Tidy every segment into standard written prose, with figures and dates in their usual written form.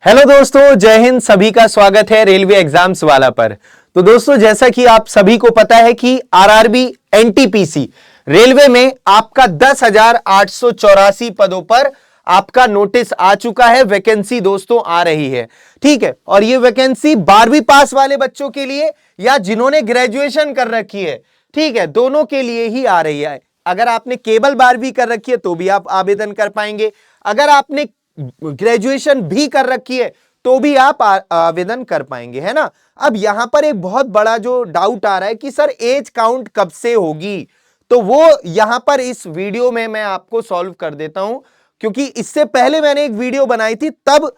Hello दोस्तों, जय हिंद। सभी का स्वागत है रेलवे एग्जाम्स वाला पर। तो दोस्तों, जैसा कि आप सभी को पता है कि आरआरबी एनटीपीसी रेलवे में आपका 10,884 पदों पर आपका नोटिस आ चुका है। वैकेंसी दोस्तों आ रही है, ठीक है। और ये वैकेंसी 12वीं पास वाले बच्चों के लिए या जिन्होंने ग्रेजुएशन कर रखी है, ठीक है, दोनों के लिए ही आ रही है। अगर आपने केवल 12वीं कर रखी है तो भी आप आवेदन कर पाएंगे। अगर आपने ग्रेजुएशन भी कर रखी है तो भी आप आवेदन कर पाएंगे, है ना। अब यहां पर एक बहुत बड़ा जो डाउट आ रहा है कि सर एज काउंट कब से होगी, तो वो यहां पर इस वीडियो में मैं आपको सॉल्व कर देता हूं। क्योंकि इससे पहले मैंने एक वीडियो बनाई थी, तब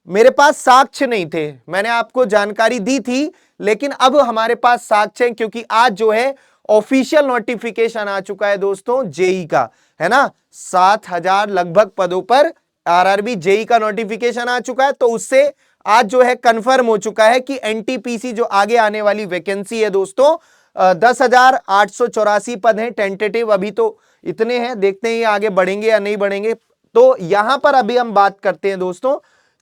मेरे पास साक्ष्य नहीं थे, मैंने आपको जानकारी दी थी, लेकिन अब हमारे पास साक्ष्य है। क्योंकि आज जो है ऑफिशियल नोटिफिकेशन आ चुका है दोस्तों जेई का, है ना। 7,000 लगभग पदों पर आरआरबी जेई का नोटिफिकेशन आ चुका है। तो उससे आज जो है कंफर्म हो चुका है कि एनटीपीसी जो आगे आने वाली वैकेंसी है दोस्तों, 10,884 पद हैं टेंटेटिव। अभी तो इतने हैं, देखते हैं ये आगे बढ़ेंगे या नहीं बढ़ेंगे। तो यहां पर अभी हम बात करते हैं दोस्तों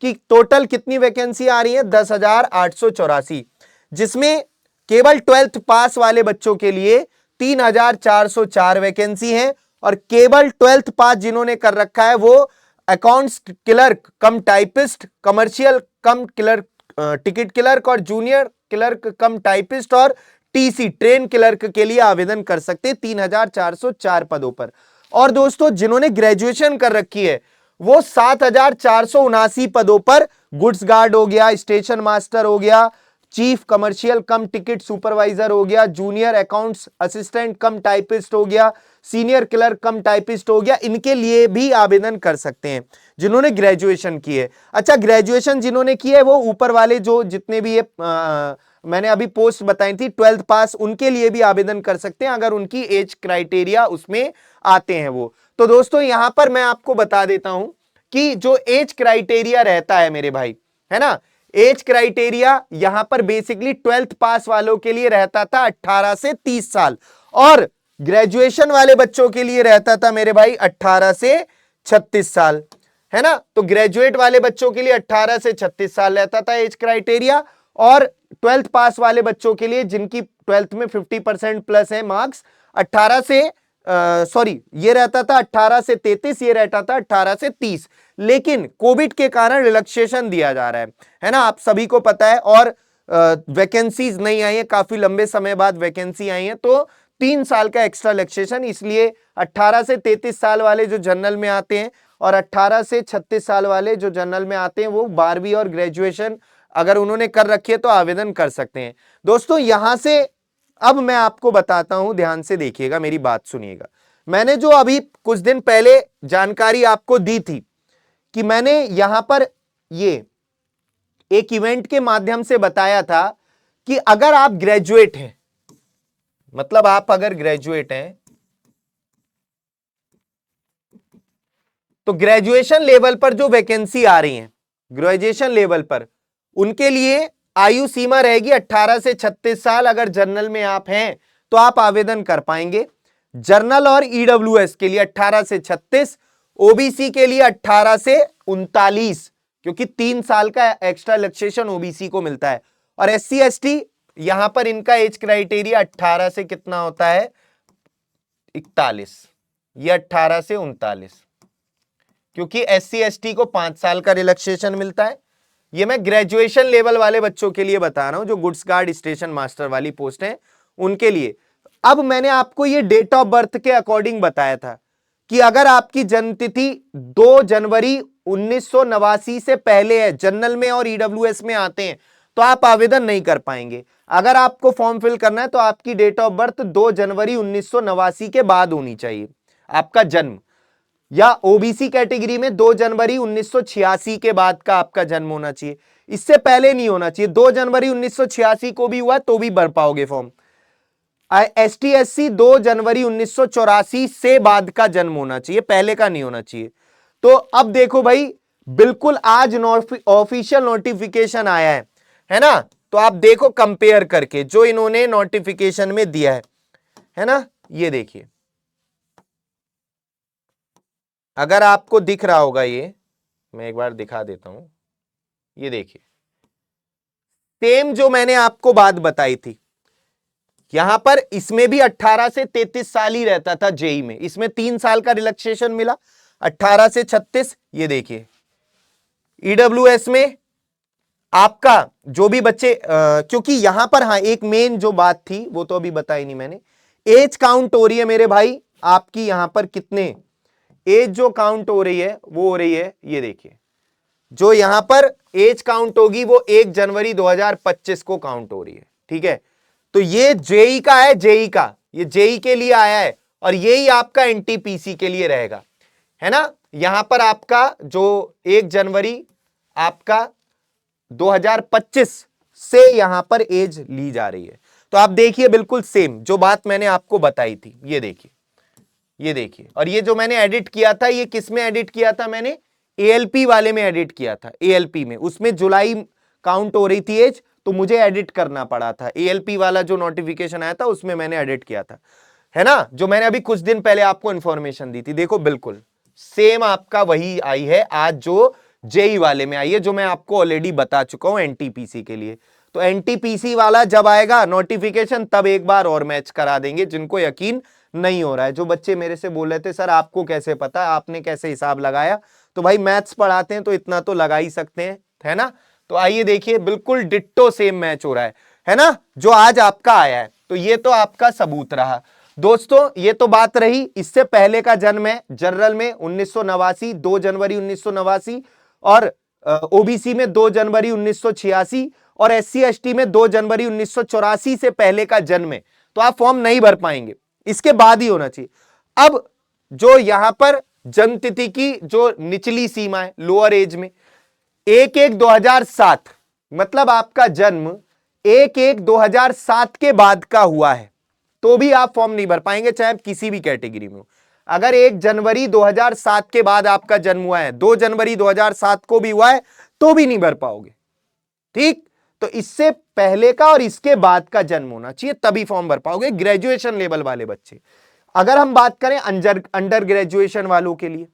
कि टोटल कितनी वैकेंसी आ रही है। 10,884, जिसमें केवल 12th पास वाले बच्चों के लिए 3,404 वैकेंसी है। और केवल 12th पास जिन्होंने कर रखा है वो अकाउंट्स क्लर्क कम टाइपिस्ट, कमर्शियल कम क्लर्क, टिकट क्लर्क और जूनियर क्लर्क कम टाइपिस्ट और टीसी ट्रेन क्लर्क के लिए आवेदन कर सकते हैं 3,404 पदों पर। और दोस्तों जिन्होंने ग्रेजुएशन कर रखी है वो 7,479 पदों पर गुड्स गार्ड हो गया, स्टेशन मास्टर हो गया, चीफ कमर्शियल कम टिकट सुपरवाइजर हो गया, जूनियर अकाउंट्स असिस्टेंट कम टाइपिस्ट हो गया, सीनियर क्लर्क कम टाइपिस्ट हो गया। इनके लिए भी आवेदन कर सकते हैं जिन्होंने ग्रेजुएशन की है। अच्छा, ग्रेजुएशन जिन्होंने की है वो ऊपर वाले जो जितने भी ये मैंने अभी पोस्ट बताई थी 12th पास, उनके लिए भी आवेदन कर सकते हैं अगर उनकी एज क्राइटेरिया उसमें आते हैं वो। तो दोस्तों यहां पर मैं आपको बता देता हूं कि जो एज क्राइटेरिया रहता है मेरे भाई, है ना, एज क्राइटेरिया यहां पर बेसिकली 12th पास वालों के लिए रहता था 18 से 30 साल, और ग्रेजुएशन वाले बच्चों के लिए रहता था मेरे भाई 18 से 36 साल, है ना। तो ग्रेजुएट वाले बच्चों के लिए 18 से 36 साल रहता था एज क्राइटेरिया। और 12th पास वाले बच्चों के लिए जिनकी 12th में 50% प्लस है मार्क्स, 18 से सॉरी ये रहता था 18 से 33, ये रहता था 18 से 30। लेकिन कोविड के कारण रिलैक्सेशन दिया जा रहा है ना, आप सभी को पता है। और वैकेंसीज नहीं आई है, काफी लंबे समय बाद वैकेंसी आई है, तो 3 साल का एक्स्ट्रा रिलैक्सेशन। इसलिए 18 से 33 साल वाले जो जनरल में आते हैं और 18 से 36 साल वाले जो जनरल में आते हैं वो 12वीं और ग्रेजुएशन अगर उन्होंने कर रखी है तो आवेदन कर सकते हैं। दोस्तों यहां से अब मैं आपको बताता हूं, ध्यान से देखिएगा, मेरी बात सुनिएगा। मैंने जो अभी कुछ दिन पहले जानकारी आपको दी थी कि मैंने यहां पर ये एक इवेंट के माध्यम से बताया था कि अगर आप ग्रेजुएट हैं, मतलब आप अगर ग्रेजुएट हैं तो ग्रेजुएशन लेवल पर जो वैकेंसी आ रही है ग्रेजुएशन लेवल पर, उनके लिए आयु सीमा रहेगी 18 से 36 साल। अगर जनरल में आप हैं तो आप आवेदन कर पाएंगे। जनरल और ईडब्ल्यूएस के लिए 18 से 36, ओबीसी के लिए 18 से 39, क्योंकि 3 साल का एक्स्ट्रा रिलैक्सेशन ओबीसी को मिलता है। और एससी एसटी यहां पर इनका एज क्राइटेरिया 18 से कितना होता है, 41, ये 18 से 39, क्योंकि एससी एसटी को 5 साल का रिलैक्सेशन मिलता है। ये मैं ग्रेजुएशन लेवल वाले बच्चों के लिए बता रहा हूं, जो गुड्स गार्ड स्टेशन मास्टर वाली पोस्ट है उनके लिए। अब मैंने आपको ये डेट ऑफ बर्थ के अकॉर्डिंग बताया था कि अगर आपकी जन्मतिथि 2 जनवरी 1989 से पहले है, जनरल में और ईडब्ल्यूएस में आते हैं, तो आप आवेदन नहीं कर पाएंगे। अगर आपको फॉर्म फिल करना है तो आपकी डेट ऑफ बर्थ 2 जनवरी 1989 के बाद होनी चाहिए आपका जन्म, या ओबीसी कैटेगरी में 2 जनवरी 1986 के बाद का आपका जन्म होना चाहिए, इससे पहले नहीं होना चाहिए। 2 जनवरी 1986 को भी हुआ तो भी भर पाओगे फॉर्म। एसटी एससी 2 जनवरी 1984 से बाद का जन्म होना चाहिए, पहले का नहीं होना चाहिए। तो अब देखो भाई, बिल्कुल आज ऑफिशियल नोटिफिकेशन आया है ना। तो आप देखो कंपेयर करके जो इन्होंने नोटिफिकेशन में दिया है ना, ये देखिए, अगर आपको दिख रहा होगा, ये मैं एक बार दिखा देता हूं, ये देखिए सेम जो मैंने आपको बात बताई थी, यहां पर इसमें भी 18 से 33 साल ही रहता था जेई में, इसमें 3 साल का रिलैक्सेशन मिला 18 से 36। ये देखिए ईडब्ल्यूएस में आपका जो भी बच्चे क्योंकि यहां पर हाँ एक मेन जो बात थी वो तो अभी बताई नहीं मैंने, एज काउंट हो रही है मेरे भाई आपकी, यहां पर कितने एज जो काउंट हो रही है वो हो रही है, ये देखिए जो यहां पर एज काउंट होगी वो 1 जनवरी 2025 को काउंट हो रही है, ठीक है। तो ये जेई का है, जेई का, ये जेई के लिए आया है और यही आपका एनटीपीसी के लिए रहेगा, है ना। यहां पर आपका जो 1 जनवरी आपका 2025 से यहां पर एज ली जा रही है। तो आप देखिए बिल्कुल सेम जो बात मैंने आपको बताई थी, ये देखिए, ये देखिए। और ये जो मैंने एडिट किया था, ये किस में एडिट किया था मैंने, एएलपी वाले में एडिट किया था, एएलपी में, उसमें जुलाई काउंट हो रही थी एज, तो मुझे एडिट करना पड़ा था, एएलपी वाला जो नोटिफिकेशन आया था उसमें मैंने एडिट किया था, है ना, जो मैंने अभी कुछ दिन पहले आपको इंफॉर्मेशन दी थी। देखो बिल्कुल सेम आपका वही आई है आज जो जेई वाले में आई है, जो मैं आपको ऑलरेडी बता चुका हूं एनटीपीसी के लिए। तो एनटीपीसी वाला जब आएगा नोटिफिकेशन तब एक बार और मैच करा देंगे, जिनको यकीन नहीं हो रहा है। जो बच्चे मेरे से बोल रहे थे सर आपको कैसे पता, आपने कैसे हिसाब लगाया, तो भाई मैथ्स पढ़ाते हैं तो इतना तो लगा ही सकते हैं, है ना। तो आइए देखिए बिल्कुल डिट्टो सेम मैच हो रहा है ना, जो आज आपका आया है। तो ये तो आपका सबूत रहा दोस्तों, ये तो बात रही। इससे पहले का जन्म है जनरल में 1989, 2 जनवरी 1989, और ओबीसी में 2 जनवरी 1986, और एससी एसटी में 2 जनवरी 1984 से पहले का जन्म है, तो आप फॉर्म नहीं भर पाएंगे, इसके बाद ही होना चाहिए। अब जो यहां पर जन्म तिथि की जो निचली सीमा है लोअर एज में 1/1/2007, मतलब आपका जन्म 1/1/2007 के बाद का हुआ है, तो भी आप फॉर्म नहीं भर पाएंगे, चाहे आप किसी भी कैटेगरी में हो। अगर 1 जनवरी 2007 के बाद आपका जन्म हुआ है, 2 जनवरी 2007 को भी हुआ है, तो भी नहीं भर पाओगे, ठीक। तो इससे पहले का और इसके बाद का जन्म होना चाहिए, तभी फॉर्म भर पाओगे ग्रेजुएशन लेवल वाले बच्चे। अगर हम बात करें अंडर ग्रेजुएशन वालों के लिए,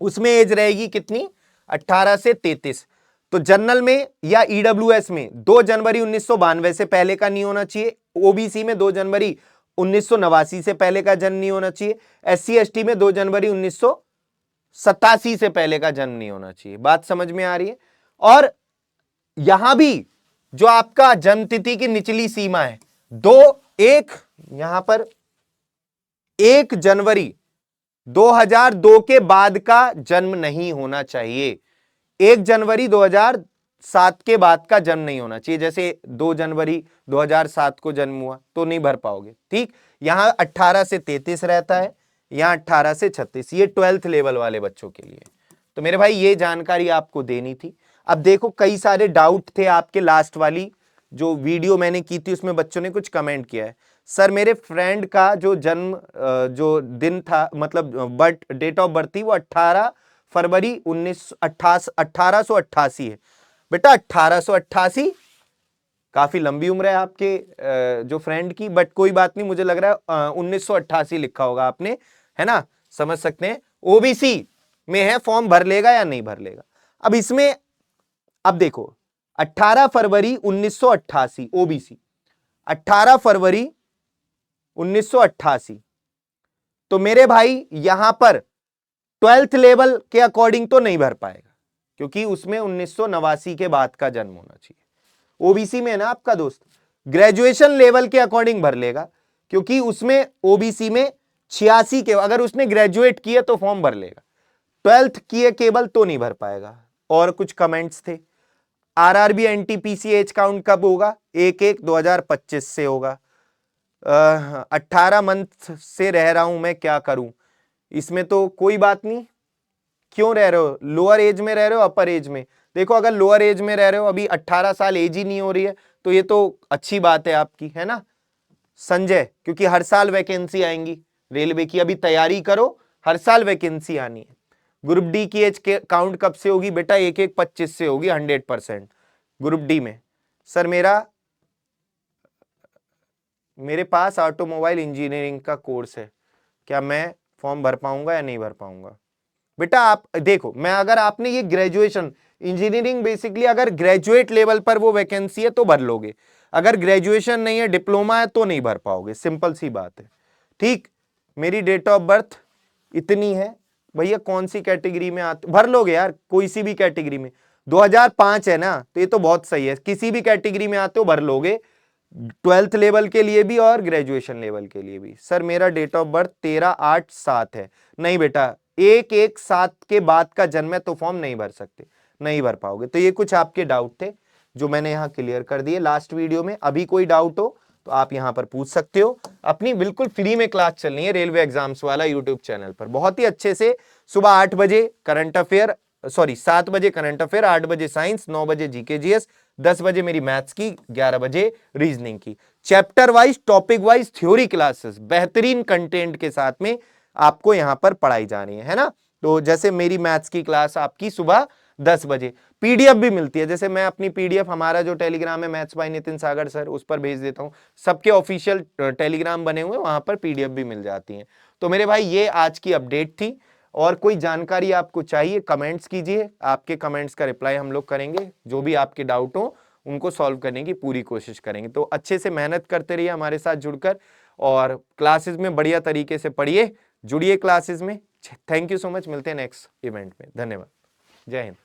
उसमें एज रहेगी कितनी, 18 से 33। तो जनरल में या ईडब्ल्यूएस में 2 जनवरी 1992 से पहले का नहीं होना चाहिए, ओबीसी में 2 जनवरी 1989 से पहले का जन्म नहीं होना चाहिए, एससी एसटी में 2 जनवरी 1987 से पहले का जन्म नहीं होना चाहिए। बात समझ में आ रही है। और यहां भी जो आपका जन्म तिथि की निचली सीमा है, यहां पर 1 जनवरी 2002 के बाद का जन्म नहीं होना चाहिए, 1 जनवरी 2007 के बाद का जन्म नहीं होना चाहिए। जैसे 2 जनवरी 2007 को जन्म हुआ तो नहीं भर पाओगे, ठीक। यहां 18 से 33 रहता है, यहां 18 से 36, ये 12th लेवल वाले बच्चों के लिए। तो मेरे भाई ये जानकारी आपको देनी थी। अब देखो कई सारे डाउट थे आपके, लास्ट वाली जो वीडियो मैंने की थी उसमें बच्चों ने कुछ कमेंट किया है, सर मेरे फ्रेंड का जो जन्म जो दिन था, मतलब बर्थ डेट ऑफ बर्थ थी, वो 18 फरवरी 1888 है। बेटा 1888 काफी लंबी उम्र है आपके जो फ्रेंड की, बट कोई बात नहीं, मुझे लग रहा है 1988 लिखा होगा आपने, है ना, समझ सकते हैं। ओबीसी में है, फॉर्म भर लेगा या नहीं भर लेगा। अब इसमें अब देखो 18 फरवरी 1988 ओबीसी, 18 फरवरी 1988, तो मेरे भाई यहां पर 12th लेवल के अकॉर्डिंग तो नहीं भर पाएगा, क्योंकि उसमें 1989 के बाद का जन्म होना चाहिए। ओबीसी में है ना आपका दोस्त, ग्रेजुएशन लेवल के अकॉर्डिंग भर लेगा, क्योंकि उसमें ओबीसी में 86 के, अगर उसने ग्रेजुएट किया तो फॉर्म भर लेगा, 12th किए केवल तो नहीं भर पाएगा। और कुछ कमेंट्स थे, आरआरबी एनटीपीसी एज काउंट कब होगा, 1/1/2025 से होगा। 18 मंथ से रह रहा हूं मैं, क्या करूं, इसमें तो कोई बात नहीं। क्यों रह रहे हो, लोअर एज में रह रहे हो अपर एज में, देखो अगर लोअर एज में रह रहे हो, अभी 18 साल एज ही नहीं हो रही है, तो ये तो अच्छी बात है आपकी, है ना संजय, क्योंकि हर साल वैकेंसी आएंगी रेलवे की, अभी तैयारी करो, हर साल वैकेंसी आनी है। ग्रुप डी की एज के काउंट कब से होगी बेटा, 1/1/25 से होगी 100% ग्रुप डी में। सर मेरे पास ऑटोमोबाइल इंजीनियरिंग का कोर्स है, क्या मैं फॉर्म भर पाऊंगा या नहीं भर पाऊंगा। बेटा आप देखो, मैं अगर आपने ये ग्रेजुएशन इंजीनियरिंग बेसिकली अगर ग्रेजुएट लेवल पर वो वैकेंसी है तो भर लोगे, अगर ग्रेजुएशन नहीं है डिप्लोमा है तो नहीं भर पाओगे, सिंपल सी बात है। ठीक, मेरी डेट ऑफ बर्थ इतनी है भैया, कौन सी कैटेगरी में आते भर लोगे यार, कोई सी भी कैटेगरी में, 2005 है ना, तो ये तो बहुत सही है, किसी भी कैटेगरी में आते हो भर लोगे, 12th लेवल के लिए भी और ग्रेजुएशन लेवल के लिए भी। सर मेरा डेट ऑफ बर्थ 13/8/7 है। नहीं बेटा, 1/1/7 के बाद का जन्म है तो फॉर्म नहीं भर सकते, नहीं भर पाओगे। तो ये कुछ आपके डाउट थे जो मैंने यहाँ क्लियर कर दिए लास्ट वीडियो में। अभी कोई डाउट हो तो आप यहाँ पर पूछ सकते हो। अपनी बिल्कुल फ्री में क्लास चल रही है रेलवे एग्जाम्स वाला यूट्यूब चैनल पर, बहुत ही अच्छे से। सुबह 8 बजे करंट अफेयर, सॉरी 7 बजे करंट अफेयर, 8 बजे साइंस, 9 बजे जीके जीएस, 10 बजे मेरी मैथ्स की, 11 बजे रीजनिंग की। Chapter wise, topic wise theory classes बेहतरीन कंटेंट के साथ में आपको यहां पर पढ़ाई जा रही है ना। तो जैसे मेरी मैथ्स की क्लास आपकी सुबह 10 बजे, पीडीएफ भी मिलती है, जैसे मैं अपनी पीडीएफ, हमारा जो टेलीग्राम है maths by Nitin Sagar sir, उस पर भेज देता हूं। सबके ऑफिशियल टेलीग्राम बने हुए, वहां पर पीडीएफ भी मिल जाती है। तो मेरे भाई ये आज की अपडेट थी, और कोई जानकारी आपको चाहिए कमेंट्स कीजिए, आपके कमेंट्स का रिप्लाई हम लोग करेंगे, जो भी आपके डाउट हो उनको सॉल्व करने की पूरी कोशिश करेंगे। तो अच्छे से मेहनत करते रहिए हमारे साथ जुड़कर, और क्लासेस में बढ़िया तरीके से पढ़िए, जुड़िए क्लासेस में। थैंक यू सो मच, मिलते हैं नेक्स्ट इवेंट में। धन्यवाद, जय हिंद।